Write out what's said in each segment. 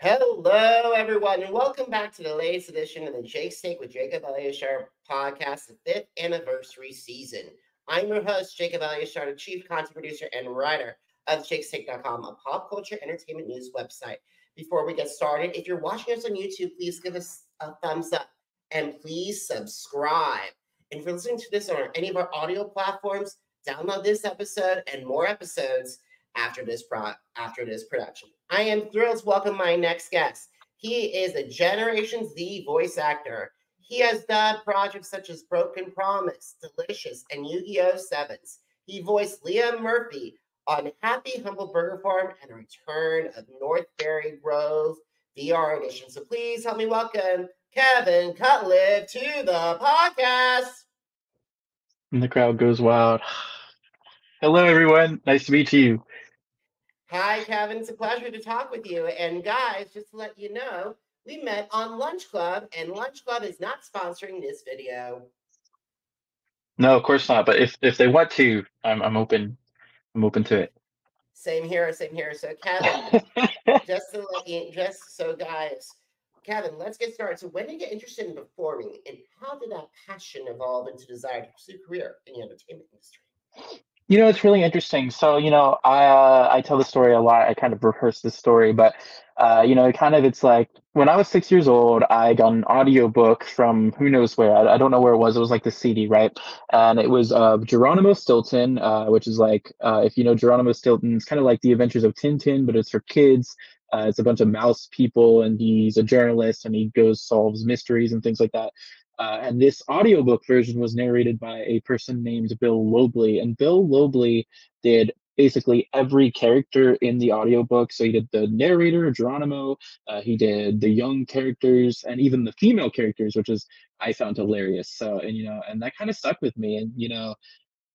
Hello, everyone, and welcome back to the latest edition of the Jake Steak with Jacob Elyachar Podcast, the 5th anniversary season. I'm your host, Jacob Elyachar, the chief content producer and writer of JakeSteak.com, a pop culture entertainment news website. Before we get started, if you're watching us on YouTube, please give us a thumbs up and please subscribe. And if you're listening to this on any of our audio platforms, download this episode and more episodes after this production. I am thrilled to welcome my next guest. He is a Generation Z voice actor. He has done projects such as Broken Promise, Delicious, and Yu-Gi-Oh! Sevens. He voiced Liam Murphy on Happy Humble Burger Farm and the return of Northbury Grove VR edition. So please help me welcome Kevin Cutliffe to the podcast. And the crowd goes wild. Hello, everyone. Nice to meet you. Hi, Kevin. It's a pleasure to talk with you. And guys, just to let you know, we met on Lunch Club, and Lunch Club is not sponsoring this video. No, of course not. But if they want to, I'm open. I'm open to it. Same here, same here. So, Kevin, Kevin, let's get started. So, when did you get interested in performing, and how did that passion evolve into desire to pursue a career in the entertainment industry? It's really interesting. So, I tell the story a lot. I kind of rehearse the story, but it's like when I was 6 years old, I got an audiobook from who knows where. I don't know where it was. It was like the CD, right? And it was Geronimo Stilton, which is like if you know Geronimo Stilton, it's kind of like the Adventures of Tintin, but it's for kids. It's a bunch of mouse people, and he's a journalist, and he solves mysteries and things like that. And this audiobook version was narrated by a person named Bill Lobley. And Bill Lobley did basically every character in the audiobook. So he did the narrator, Geronimo, he did the young characters, and even the female characters, which is I found hilarious. So, and that kind of stuck with me. And,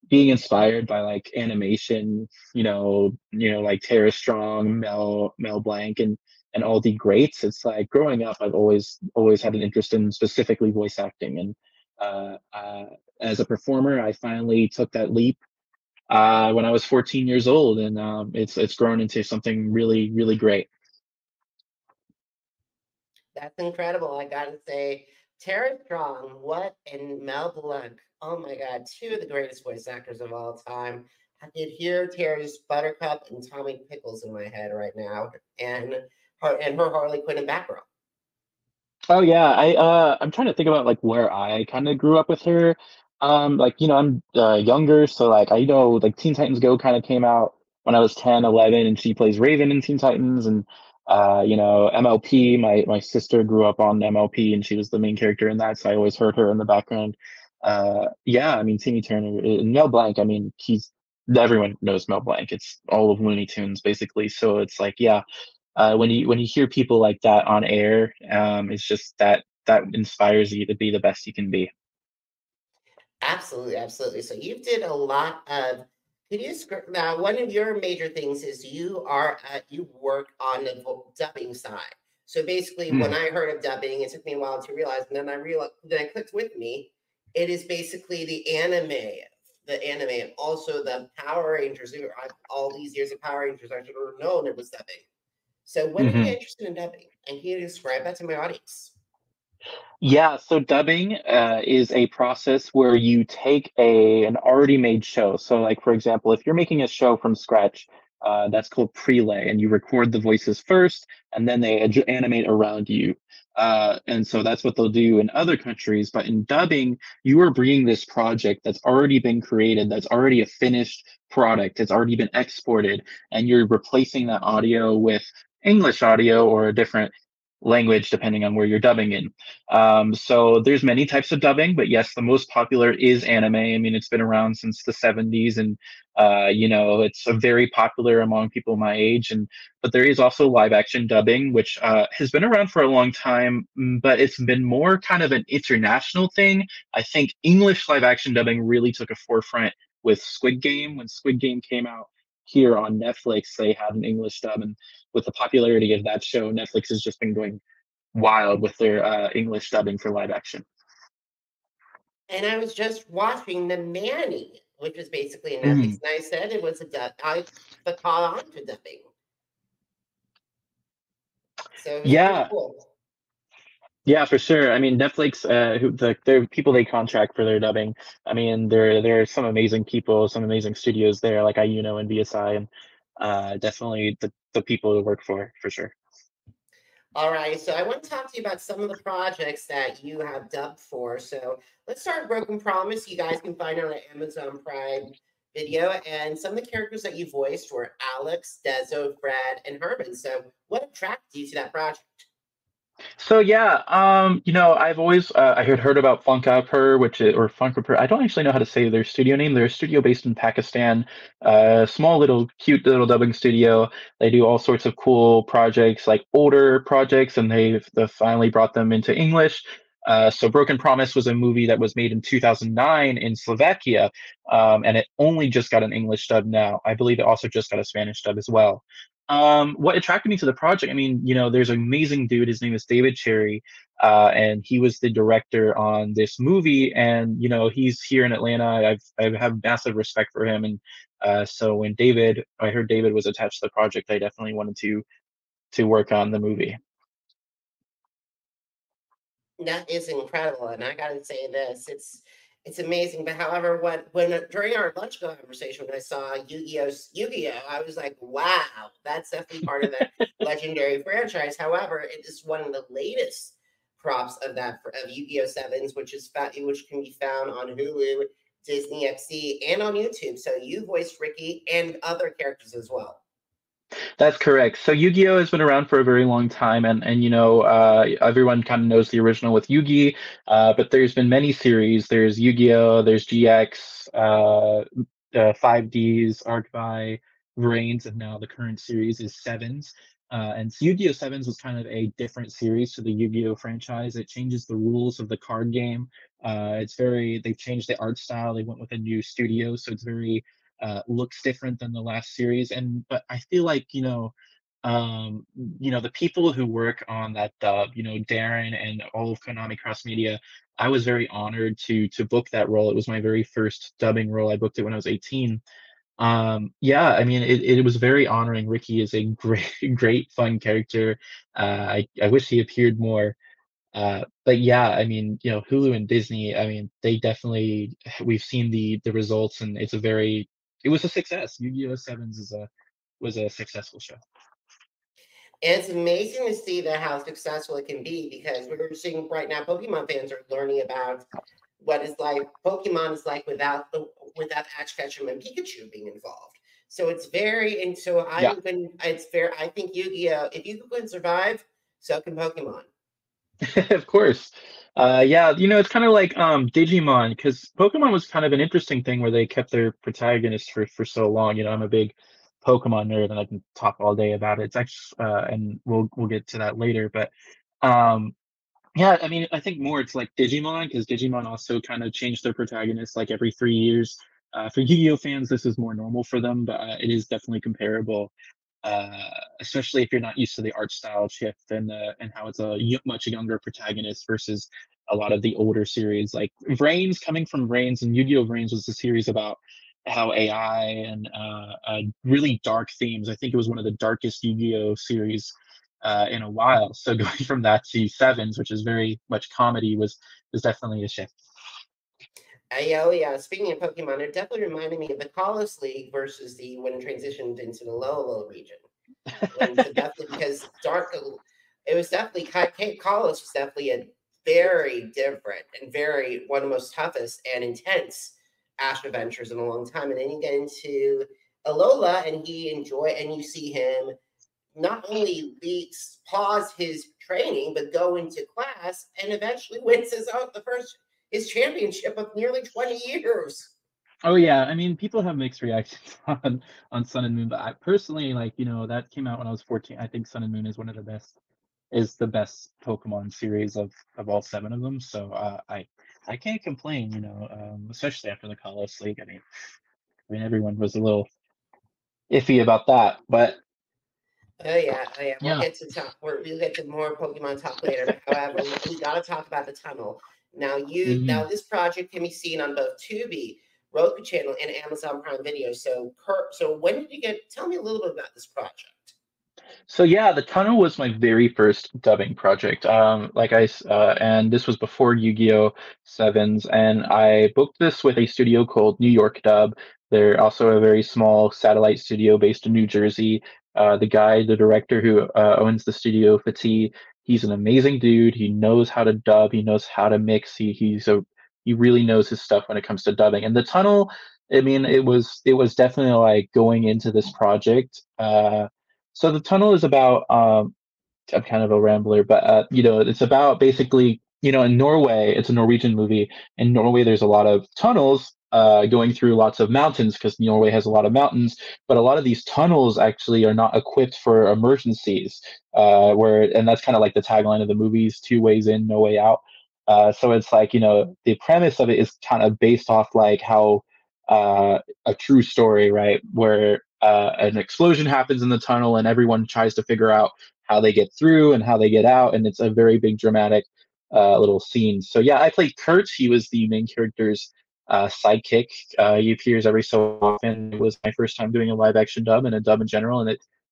being inspired by like animation, like Tara Strong, Mel Blanc, and all the greats. It's like growing up, I've always had an interest in specifically voice acting, and as a performer, I finally took that leap when I was 14 years old, and it's grown into something really really great. That's incredible. I gotta say, Tara Strong, and Mel Blanc. Oh my God, two of the greatest voice actors of all time. I could hear Tara's Buttercup and Tommy Pickles in my head right now, and her Harley Quinn in background. Oh yeah, I'm trying to think about like where I kind of grew up with her. I'm younger, so like I know like Teen Titans Go kind of came out when I was 10, 11, and she plays Raven in Teen Titans. And MLP, my sister grew up on MLP, and she was the main character in that, so I always heard her in the background. Yeah, I mean Timmy Turner and Mel Blanc. I mean he's everyone knows Mel Blanc. It's all of Looney Tunes basically. So it's like yeah, when you hear people like that on air, it's just that inspires you to be the best you can be. Absolutely, absolutely. So you did a lot of. Can you script now? One of your major things is you work on the dubbing side. So basically, when Mm. I heard of dubbing, it took me a while to realize, and then I clicked with me. It is basically the anime, and also the Power Rangers. All these years of Power Rangers, I should have known it was dubbing. So when did you get Hmm. interested in dubbing? And can you describe that to my audience? Yeah, so dubbing is a process where you take an already made show. So, like for example, if you're making a show from scratch, that's called prelay, and you record the voices first, and then they animate around you. And so that's what they'll do in other countries. But in dubbing, you are bringing this project that's already been created, that's already a finished product, it's already been exported, and you're replacing that audio with English audio or a different language depending on where you're dubbing in. So there's many types of dubbing, but yes, the most popular is anime. I mean, it's been around since the 70s, and it's a very popular among people my age. And but there is also live action dubbing, which has been around for a long time, but it's been more kind of an international thing. I think English live action dubbing really took a forefront with Squid Game. When Squid Game came out here on Netflix, they had an English dub, and with the popularity of that show, Netflix has just been going wild with their English dubbing for live action. And I was just watching The Nanny, which was basically a Netflix, Mm. and I said it was a dub. I the call on to dubbing. So it was pretty Yeah, cool. yeah, for sure. I mean, Netflix, they're people they contract for their dubbing. I mean, there are some amazing people, some amazing studios there, like IUNO and BSI, and definitely the people to work for sure. All right, so I want to talk to you about some of the projects that you have dubbed for. So let's start with Broken Promise. You guys can find it on Amazon Prime Video, and some of the characters that you voiced were Alex, Dezo, Fred, and Herman. So what attracted you to that project? So yeah, I've always I had heard about Funkapur, or Funkapur. I don't actually know how to say their studio name. They're a studio based in Pakistan, small little cute little dubbing studio. They do all sorts of cool projects, like older projects, and they've finally brought them into English. So Broken Promise was a movie that was made in 2009 in Slovakia, and it only just got an English dub now. I believe it also just got a Spanish dub as well. What attracted me to the project, I mean, there's an amazing dude. His name is David Cherry, and he was the director on this movie. And he's here in Atlanta. I have massive respect for him. And so when I heard David was attached to the project, I definitely wanted to work on the movie. That is incredible, and I gotta say this, it's amazing. But however, when during our lunch conversation, when I saw Yu-Gi-Oh, I was like, wow, that's definitely part of that legendary franchise. However, it is one of the latest props of Yu-Gi-Oh Sevens, which can be found on Hulu, Disney XD, and on YouTube. So you voiced Ricky and other characters as well. That's correct. So Yu-Gi-Oh has been around for a very long time, and everyone kind of knows the original with Yugi, but there's been many series. There's Yu-Gi-Oh, there's GX, 5Ds, Arc-V, Vrains, and now the current series is Sevens. And so Yu-Gi-Oh! Sevens was kind of a different series to the Yu-Gi-Oh! Franchise. It changes the rules of the card game. They've changed the art style. They went with a new studio, so it's very looks different than the last series. But I feel like the people who work on that dub, Darren and all of Konami Cross Media, I was very honored to book that role. It was my very first dubbing role. I booked it when I was 18. Yeah, I mean, it was very honoring. Ricky is a great great fun character. I wish he appeared more. But yeah, I mean, Hulu and Disney, I mean, we've seen the results, and it was a success. Yu-Gi-Oh! Sevens was a successful show. And it's amazing to see that how successful it can be, because we're seeing right now Pokemon fans are learning about what is like Pokemon is like without Ash Ketchum and Pikachu being involved. So it's very and so Yeah. it's fair. I think Yu-Gi-Oh! If you can survive, so can Pokemon. Of course. Yeah, it's kind of like Digimon, because Pokemon was kind of an interesting thing where they kept their protagonists for so long. I'm a big Pokemon nerd, and I can talk all day about it. It's actually, and we'll get to that later. But um, yeah, I mean, I think more it's like Digimon, because Digimon also kind of changed their protagonists like every 3 years. For Yu-Gi-Oh fans, this is more normal for them, but it is definitely comparable, uh, especially if you're not used to the art style shift and how it's a much younger protagonist versus a lot of the older series. Like Vrains, coming from Vrains, and Yu-Gi-Oh! Vrains was a series about how AI and really dark themes. I think it was one of the darkest Yu-Gi-Oh! Series in a while. So going from that to Sevens, which is very much comedy, was definitely a shift. Oh yeah. Speaking of Pokemon, it definitely reminded me of the Kalos League versus the when it transitioned into the Lolo region. So definitely because it was definitely Kalos was definitely a very different and very one of the most toughest and intense Ash adventures in a long time. And then you get into Alola, and you see him not only pause his training, but go into class and eventually wins his championship of nearly 20 years. Oh yeah, I mean, people have mixed reactions on Sun and Moon, but I personally, like, that came out when I was 14. I think Sun and Moon is the best Pokemon series of all seven of them. So I can't complain, especially after the Kalos League. I mean everyone was a little iffy about that, but Oh yeah, oh yeah. yeah. We'll get to more Pokemon talk later. But however, we got to talk about the tunnel. Now Mhm. this project can be seen on both Tubi, Roku channel, and Amazon Prime Video. So when did you get? Tell me a little bit about this project. So yeah, The Tunnel was my very first dubbing project. And this was before Yu-Gi-Oh! Sevens, and I booked this with a studio called New York Dub. They're also a very small satellite studio based in New Jersey. The director who owns the studio, Fatih, he's an amazing dude. He knows how to dub. He knows how to mix. He really knows his stuff when it comes to dubbing. And The Tunnel, I mean, it was definitely like going into this project. So the tunnel is about I'm kind of a rambler, but it's about basically, in Norway, it's a Norwegian movie. In Norway, there's a lot of tunnels going through lots of mountains because Norway has a lot of mountains. But a lot of these tunnels actually are not equipped for emergencies. And that's kind of like the tagline of the movies: two ways in, no way out. So it's like, the premise of it is kind of based off like how a true story, right? Where an explosion happens in the tunnel and everyone tries to figure out how they get through and how they get out, and it's a very big dramatic little scene. So yeah, I played Kurt. He was the main character's sidekick. He appears every so often. It was my first time doing a live action dub and a dub in general, and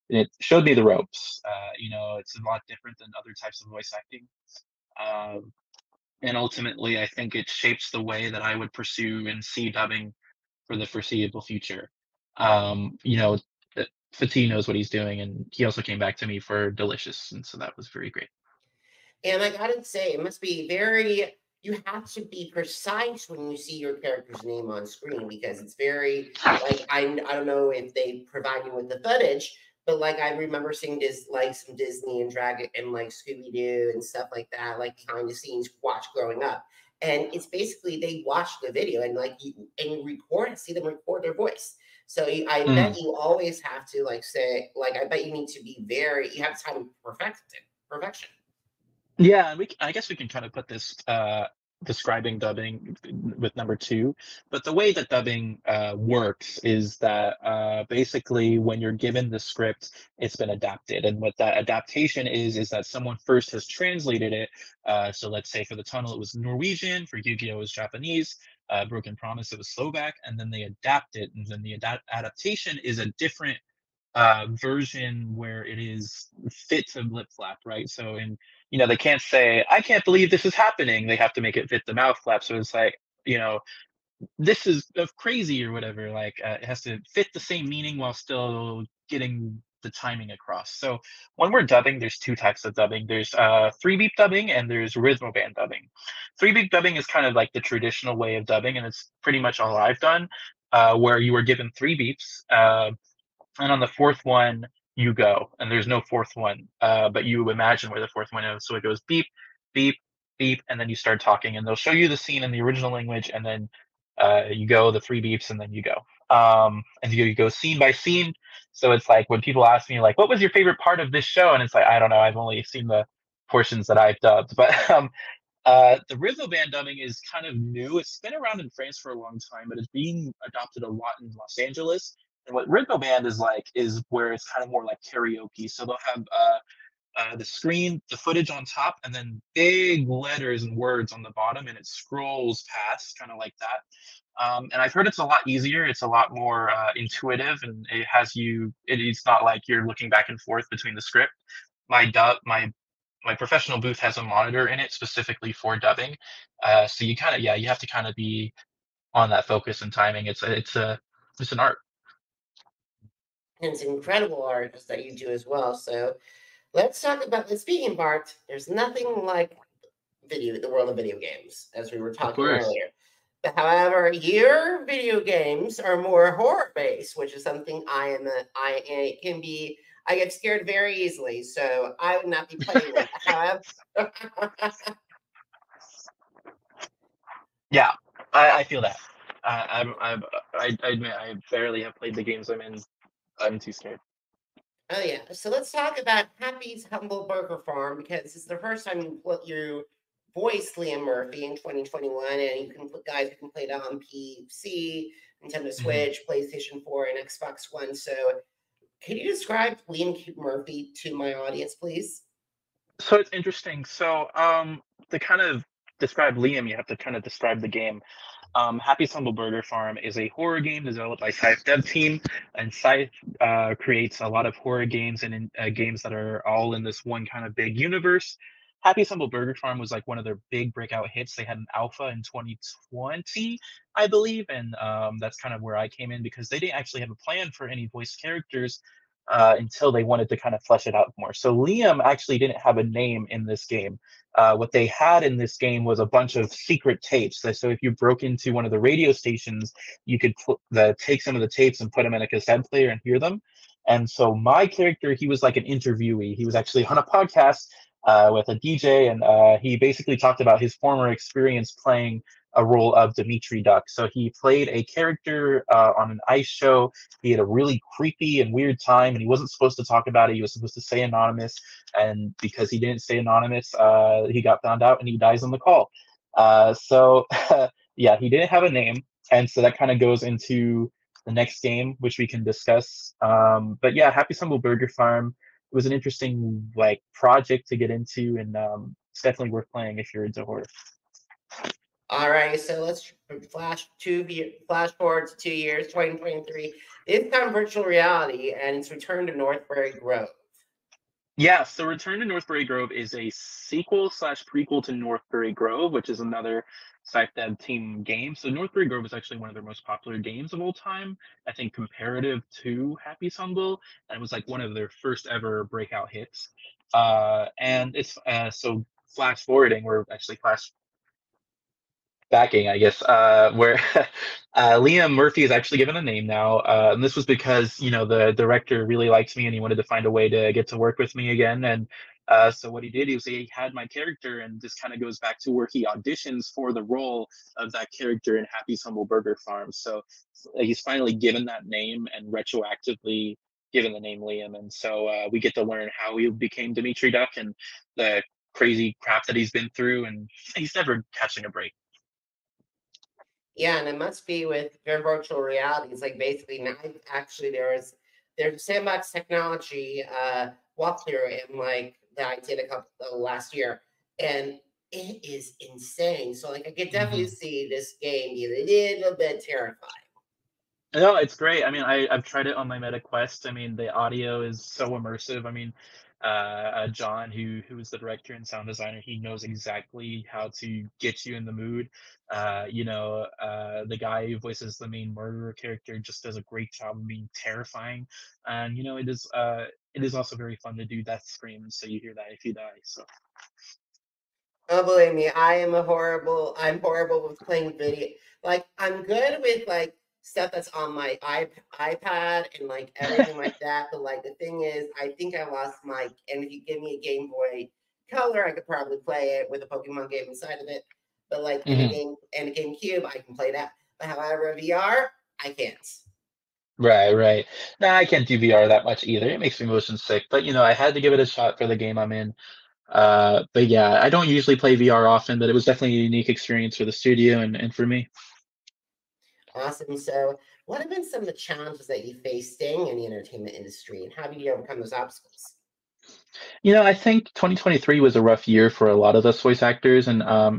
it showed me the ropes. It's a lot different than other types of voice acting. Um, and ultimately, I think it shapes the way that I would pursue and see dubbing for the foreseeable future. Um, you know, Fatih knows what he's doing, and he also came back to me for Delicious, and so that was very great. And I gotta say, it must be very, you have to be precise when you see your character's name on screen because it's very, like, I don't know if they provide you with the footage, but like, I remember seeing some Disney and Dragon and like Scooby Doo and stuff like that, like kind of scenes watch growing up. And it's basically they watch the video and like you record, see them record their voice. So I bet Mm. you always have to like say, like, I bet you need to be you have time to perfection. Yeah, and I guess we can kind of put this describing dubbing with number two. But the way that dubbing works is that basically when you're given the script, it's been adapted, and what that adaptation is that someone first has translated it. So let's say for The Tunnel it was Norwegian, for Yu-Gi-Oh! It was Japanese, Broken Promise it was Slovak, and then they adapt it, and then the adaptation is a different version where it is fit to lip flap, right? So they can't say, "I can't believe this is happening." They have to make it fit the mouth flap. So it's like, this is of crazy or whatever. Like it has to fit the same meaning while still getting the timing across. So when we're dubbing, there's two types of dubbing. There's three beep dubbing and there's rhythmo band dubbing. Three beep dubbing is kind of like the traditional way of dubbing, and it's pretty much all I've done. Where you were given three beeps, and on the fourth one you go, and there's no fourth one, but you imagine where the fourth one is. So it goes beep, beep, beep, and then you start talking, and they'll show you the scene in the original language, and then you go the three beeps, and then you go. And you go scene by scene. So it's like when people ask me like, "What was your favorite part of this show?" and it's like, I don't know, I've only seen the portions that I've dubbed, but the rhythm band dubbing is kind of new. It's been around in France for a long time, but it's being adopted a lot in Los Angeles. And what rhythm band is like is where it's kind of more like karaoke. So they'll have the screen, the footage on top, and then big letters and words on the bottom, and it scrolls past, kind of like that. And I've heard it's a lot easier. It's a lot more intuitive, and it has you. It's not like you're looking back and forth between the script. My professional booth has a monitor in it specifically for dubbing. So you kind of, yeah, you have to kind of be on that focus and timing. It's an art. And it's incredible art that you do as well. So let's talk about the speaking part. There's nothing like the world of video games, as we were Of talking course. earlier. But however, your video games are more horror based, which is something I can be. I get scared very easily, so I would not be playing that. However, Yeah, I feel that. I admit I barely have played the games I'm in. I'm too scared. oh yeah. So let's talk about Happy's Humble Burger Farm because this is the first time you voiced Liam Murphy in 2021, and you can guys you can play it on PC, Nintendo Mhm. Switch, PlayStation 4, and Xbox One. So can you describe Liam Murphy to my audience, please? So it's interesting. So to kind of describe Liam, you have to kind of describe the game. Happy Stumble Burger Farm is a horror game developed by Scythe Dev Team, and Scythe creates a lot of horror games and games that are all in this one kind of big universe. Happy Stumble Burger Farm was like one of their big breakout hits. They had an alpha in 2020, I believe, and that's kind of where I came in because they didn't actually have a plan for any voice characters until they wanted to kind of flesh it out more. So Liam actually didn't have a name in this game. What they had in this game was a bunch of secret tapes. So if you broke into one of the radio stations, you could take some of the tapes and put them in a cassette player and hear them. And so my character, he was like an interviewee. He was actually on a podcast with a DJ, and he basically talked about his former experience playing a role of Dimitri Duck. So he played a character on an ice show. He had a really creepy and weird time, and he wasn't supposed to talk about it. He was supposed to stay anonymous, and because he didn't stay anonymous, he got found out, and he dies on the call. So yeah, he didn't have a name, and so that kind of goes into the next game, which we can discuss. But yeah, Happy Stumble Burger Farm, it was an interesting like project to get into, and it's definitely worth playing if you're into horror. All right, so let's flash forward to 2 years, 2023. It's time virtual reality, and it's Return to Northbury Grove. Yeah, so Return to Northbury Grove is a sequel slash prequel to Northbury Grove, which is another Scythe Dev Team game. So Northbury Grove is actually one of their most popular games of all time, I think comparative to Happy Stumble, and it was like one of their first ever breakout hits. And it's so flash forwarding, we're actually flash backing, I guess, where Liam Murphy is actually given a name now. And this was because, you know, the director really liked me and he wanted to find a way to get to work with me again. And so what he did was he had my character, and this kind of goes back to where he auditions for the role of that character in Happy Stumble Burger Farm. So he's finally given that name and retroactively given the name Liam. And so we get to learn how he became Dimitri Duck and the crazy crap that he's been through. And he's never catching a break. Yeah, and it must be with virtual reality. It's like basically now actually there's sandbox technology walkthrough in like that I did a couple last year, and it is insane. So like I could definitely see this game be a little bit terrifying. No, it's great. I mean, I've tried it on my Meta Quest. I mean, the audio is so immersive. I mean, John, who is the director and sound designer, he knows exactly how to get you in the mood. The guy who voices the main murderer character just does a great job of being terrifying. And it is also very fun to do death screams, so you hear that if you die. So. Oh, believe me, I'm horrible with playing video. Like, I'm good with like stuff that's on my iPad and like everything like that. But like the thing is, I think I lost my. And if you give me a Game Boy Color, I could probably play it with a Pokemon game inside of it. But like in a GameCube, I can play that. But however, VR, I can't. Right. No, I can't do VR that much either. It makes me motion sick. But I had to give it a shot for the game I'm in. But yeah, I don't usually play VR often, but it was definitely a unique experience for the studio and for me. Awesome. So, what have been some of the challenges that you faced staying in the entertainment industry, and how did you overcome those obstacles? I think 2023 was a rough year for a lot of us voice actors, and I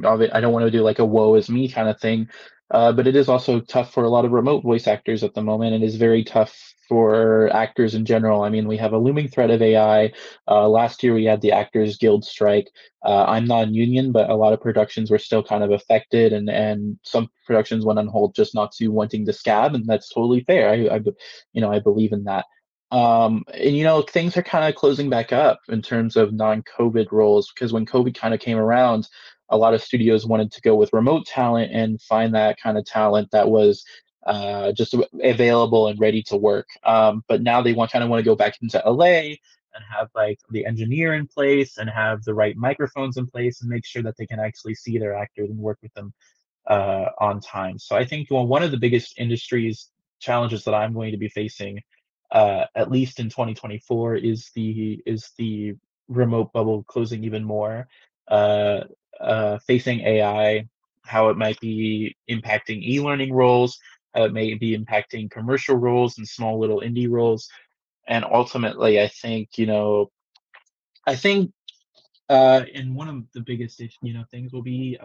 don't want to do like a woe is me kind of thing, but it is also tough for a lot of remote voice actors at the moment. It is very tough for actors in general. I mean, we have a looming threat of AI. Last year we had the Actors Guild strike. I'm non-union, but a lot of productions were still kind of affected, and some productions went on hold just not to wanting to scab, and that's totally fair. I believe in that. And things are kind of closing back up in terms of non-COVID roles because when COVID kind of came around, a lot of studios wanted to go with remote talent and find that kind of talent that was just available and ready to work. But now they want to go back into LA and have like the engineer in place and have the right microphones in place and make sure that they can actually see their actors and work with them on time. So I think one of the biggest industries challenges that I'm going to be facing, at least in 2024, is the remote bubble closing even more, facing AI, how it might be impacting e-learning roles, how it may be impacting commercial roles and small little indie roles, and ultimately, I think and one of the biggest things will be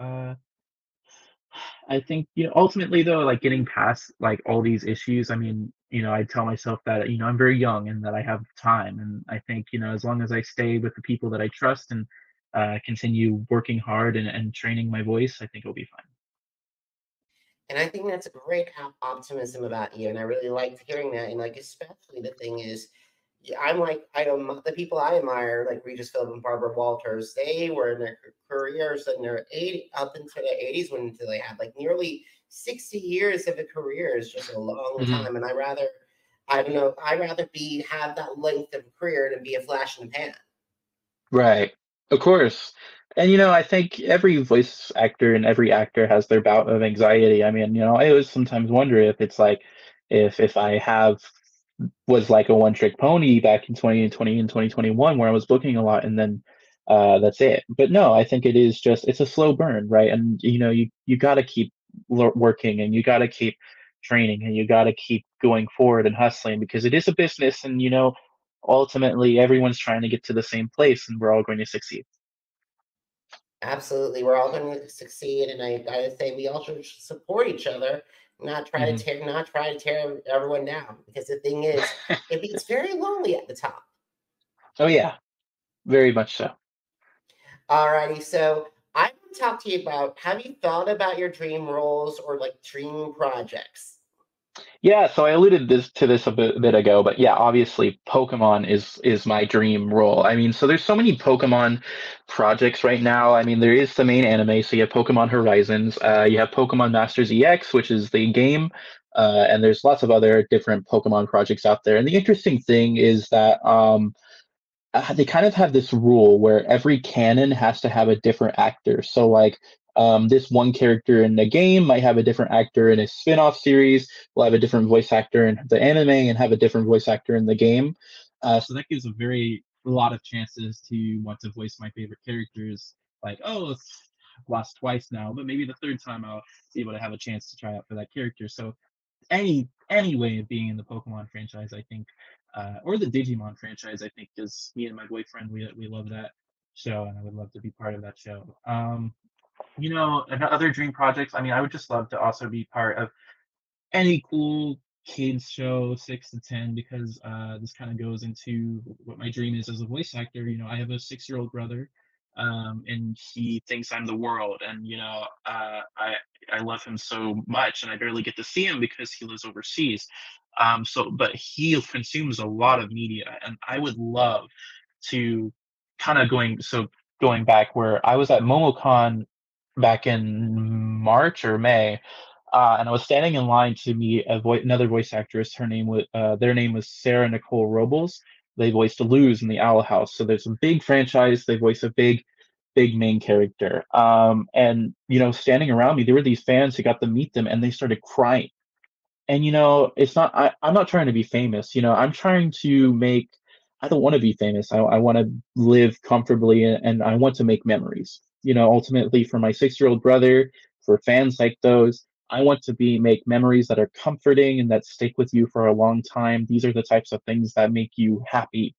I think, ultimately though, like getting past like all these issues, I mean, I tell myself that, I'm very young and that I have time. And I think, as long as I stay with the people that I trust and continue working hard and training my voice, I think it'll be fine. And I think that's a great optimism about you. And I really liked hearing that. And like, especially the thing is, yeah, I'm like, I am the people I admire, like Regis Philbin and Barbara Walters, they were in their careers in their 80 up into the 80s until they had like nearly 60 years of a career is just a long Mhm. time. And I don't know, I'd rather have that length of a career than be a flash in the pan. Right. Of course. And I think every voice actor and every actor has their bout of anxiety. I mean, I always sometimes wonder if it's like if I have was like a one trick pony back in 2020 and 2021 where I was booking a lot and then that's it. But no, I think it's a slow burn, right? And you got to keep working and you got to keep training and you got to keep going forward and hustling because it is a business and ultimately everyone's trying to get to the same place and we're all going to succeed. Absolutely. We're all going to succeed. And I gotta say we all should support each other, Hmm. not try to tear everyone down. Because the thing is, it's very lonely at the top. Oh yeah, very much so. Alrighty, so I want to talk to you about, have you thought about your dream roles or like dream projects? Yeah, so I alluded to this a bit ago, but yeah, obviously Pokemon is my dream role. I mean, so there's so many Pokemon projects right now. I mean, there is the main anime, so you have Pokemon Horizons, you have Pokemon Masters EX, which is the game, and there's lots of other different Pokemon projects out there. And the interesting thing is that they kind of have this rule where every canon has to have a different actor. So like this one character in the game might have a different actor in a spin-off series, will have a different voice actor in the anime and have a different voice actor in the game. So that gives a lot of chances to want to voice my favorite characters. Like, oh, I've lost twice now, but maybe the third time I'll be able to have a chance to try out for that character. So any way of being in the Pokemon franchise, I think, or the Digimon franchise, I think, because me and my boyfriend we love that show, and I would love to be part of that show. Other dream projects. I mean, I would just love to also be part of any cool kids show 6 to 10 because this kind of goes into what my dream is as a voice actor. I have a 6-year-old brother, and he thinks I'm the world, and I love him so much, and I barely get to see him because he lives overseas. But he consumes a lot of media, and I would love to kind of going back where I was at MomoCon back in March or May, and I was standing in line to meet another voice actress. Their name was Sarah Nicole Robles. They voiced Luz in the Owl House. So there's a big franchise. They voice a big main character. And standing around me, there were these fans who got to meet them, and they started crying. And it's not. I'm not trying to be famous. I'm trying to make. I don't want to be famous. I want to live comfortably, and I want to make memories. Ultimately, for my 6-year-old brother, for fans like those, I want to be make memories that are comforting and that stick with you for a long time. These are the types of things that make you happy.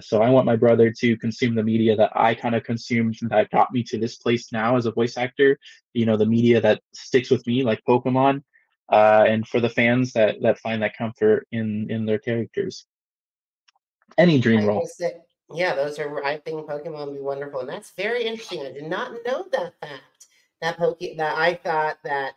So I want my brother to consume the media that I kind of consumed that got me to this place now as a voice actor. The media that sticks with me, like Pokemon, and for the fans that find that comfort in their characters. Any dream I role. will say, yeah, those are, I think Pokemon would be wonderful. And that's very interesting. I did not know that fact. That I thought that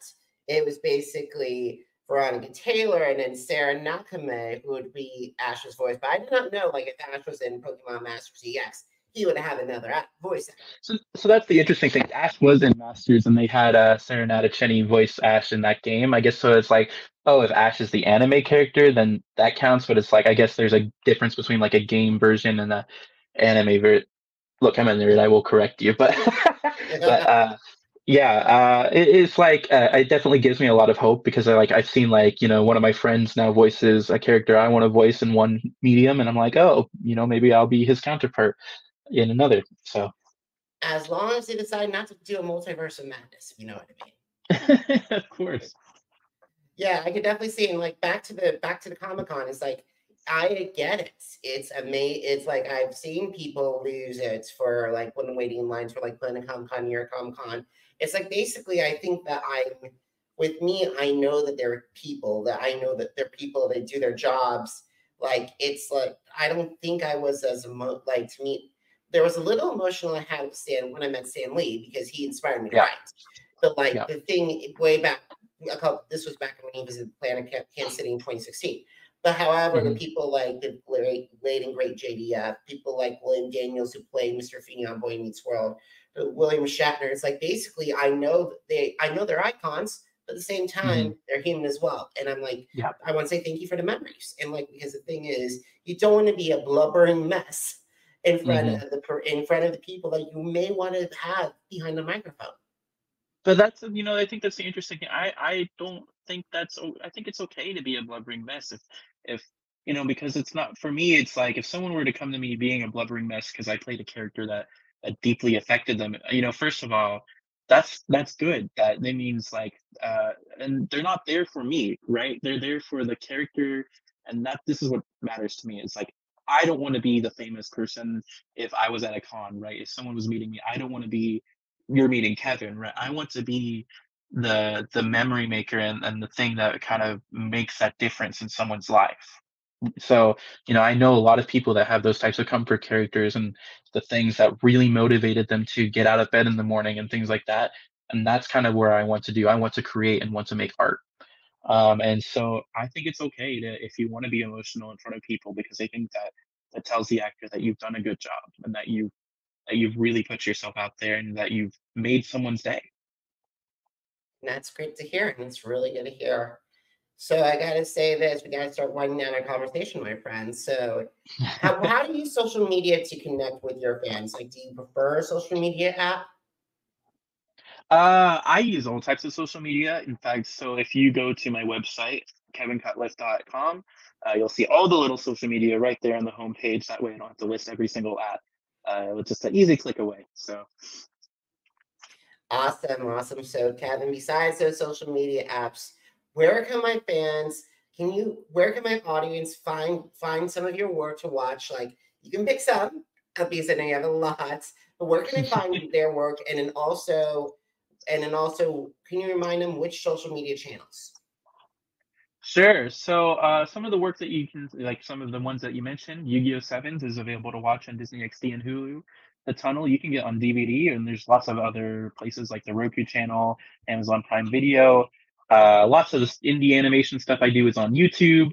it was basically Veronica Taylor and then Sarah Nakame who would be Ash's voice. But I did not know, like, if Ash was in Pokemon Masters EX, he would have another voice actor. So that's the interesting thing. Ash was in Masters, and they had Serenata Cheney voice Ash in that game. I guess so. It's like, oh, if Ash is the anime character, then that counts. But it's like, I guess there's a difference between like a game version and a anime version. Look, I'm a nerd. I will correct you, but but yeah, it's like it definitely gives me a lot of hope because I've seen like one of my friends now voices a character I want to voice in one medium, and I'm like, oh, maybe I'll be his counterpart in another. So As long as they decide not to do a multiverse of madness, if you know what I mean. of course. Yeah, I could definitely see, and like back to the Comic Con. It's like I get it. It's amazing. It's like I've seen people lose it for like when waiting in lines for like Planet Comic Con, New York Comic Con, It's like basically I think that with me, I know that there are people that do their jobs. Like it's like I don't think I was as like to me. There was a little emotional I had with Stan when I met Stan Lee because he inspired me to Yeah. write. But like Yeah. the thing way back, this was back when he was in Planet Kansas City in 2016. But however, the people like the late and great JDF, people like William Daniels who played Mr. Feeney on Boy Meets World, William Shatner. It's like basically I know they're icons, but at the same time they're human as well. And I'm like, I want to say thank you for the memories. And like because the thing is, you don't want to be a blubbering mess in front of the people that you may want to have behind the microphone. But that's, I think that's the interesting thing. I don't think I think it's okay to be a blubbering mess if, because it's not, for me, it's like if someone were to come to me being a blubbering mess because I played a character that deeply affected them, first of all, that's good. That means like, and they're not there for me, right? They're there for the character. And this is what matters to me. It's like, I don't want to be the famous person if I was at a con, right? If someone was meeting me, I don't want to be you're meeting Kevin, right? I want to be the memory maker and the thing that kind of makes that difference in someone's life. So, I know a lot of people that have those types of comfort characters and the things that really motivated them to get out of bed in the morning and things like that. And that's kind of where I want to do. I want to create and want to make art. And so I think it's okay if you want to be emotional in front of people, because I think that tells the actor that you've done a good job and that you've really put yourself out there and that you've made someone's day. And that's great to hear. And it's really good to hear. So I got to say this, we got to start winding down our conversation, my friends. So how do you use social media to connect with your fans? Like, do you prefer a social media app? I use all types of social media. In fact, so if you go to my website, kevincutliffe.com, you'll see all the little social media right there on the homepage. That way I don't have to list every single app. It's just an easy click away. So Awesome. So Kevin, besides those social media apps, where can my audience find some of your work to watch? Like you can pick some, because I know you have a lot, but where can they find their work? And then also, can you remind them which social media channels? Sure. So some of the work that you can, like some of the ones that you mentioned, Yu-Gi-Oh! Sevens is available to watch on Disney XD and Hulu. The Tunnel you can get on DVD, and there's lots of other places like the Roku channel, Amazon Prime Video. Lots of this indie animation stuff I do is on YouTube.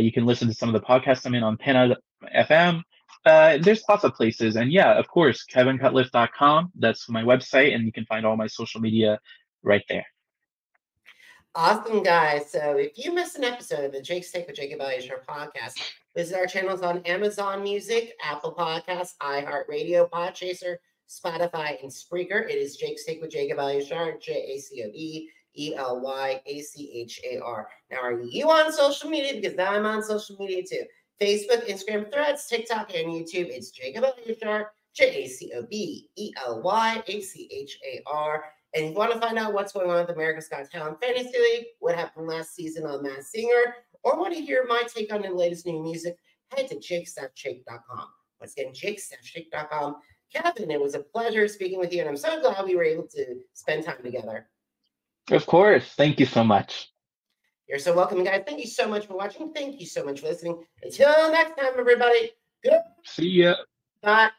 You can listen to some of the podcasts I'm in on Penna FM. There's lots of places. And yeah, of course, kevincutliffe.com. That's my website, and you can find all my social media right there. Awesome, guys. So if you missed an episode of the Jake's Take with Jacob Elyachar podcast, visit our channels on Amazon Music, Apple Podcasts, iHeartRadio, Podchaser, Spotify, and Spreaker. It is Jake's Take with Jacob Elyachar, JACOBELYACHAR. Now, are you on social media? Because now I'm on social media too. Facebook, Instagram, Threads, TikTok, and YouTube. It's Jacob Elyachar, JACOBELYACHAR. And if you want to find out what's going on with America's Got Talent Fantasy League, what happened last season on Masked Singer, or want to hear my take on the latest new music, head to jakestaffshake.com. Once again, jakestaffshake.com. Kevin, it was a pleasure speaking with you, and I'm so glad we were able to spend time together. Of course. Thank you so much. You're so welcome, guys. Thank you so much for watching. Thank you so much for listening. Until next time, everybody. Good. See ya. Bye.